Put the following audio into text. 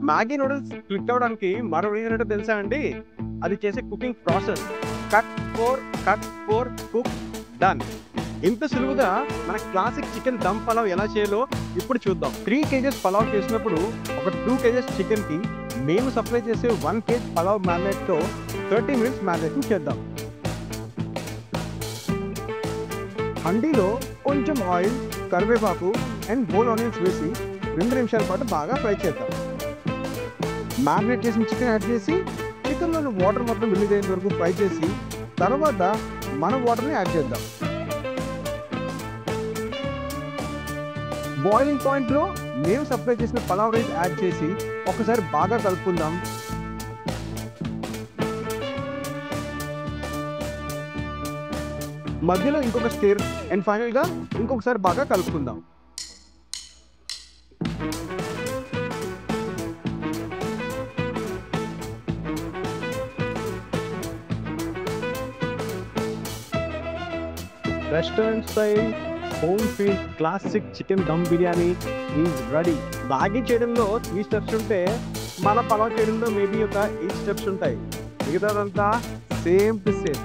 Maggi noodles click అవ్వడానికి మరో reason ఏంటో తెలుసా అండి? అది చేసే cooking process. Cut four cook done. ఇంత సులువుగా మన క్లాసిక్ చికెన్ దమ్ పలావ్ ఎలా చేయాలో ఇప్పుడు చూద్దాం. 3 kgs పలావ్ చేసినప్పుడు ఒక 2 kgs చికెన్ కి మేము సప్లై చేసే 1 kg పలావ్ మ్యారినేట్ తో 30 minutes మ్యారినేషన్ చేద్దాం. హండీలో కొంచెం ఆయిల్, కరివేపాకు అండ్ హోల్ ఆనియన్స్ వేసి 2 నిమిషాల పాటు బాగా ఫ్రై చేద్దాం. మ్యారినేట్ చేసిన చికెన్ యాడ్ చేసి చికెన్లోని వాటర్ మొత్తం రిలీజ్ అయ్యేంత వరకు ఫ్రై చేసి తర్వాత మన వాటర్ని యాడ్ చేద్దాం. బాయిలింగ్ పాయింట్లో మేము సప్లై చేసిన పలావ్ రైస్ యాడ్ చేసి ఒకసారి బాగా కలుపుకుందాం. మధ్యలో ఇంకొక స్టిర్ అండ్ ఫైనల్గా ఇంకొకసారి బాగా కలుపుకుందాం. Restaurant style home feel classic chicken dum biryani is ready. Maggi చేయడంలో 3 స్టెప్స్ ఉంటే మన పలావ్ చేయడంలో మేబీ ఒక 8 స్టెప్స్ ఉంటాయి. మిగతాదంతా సేమ్ టు సేమ్.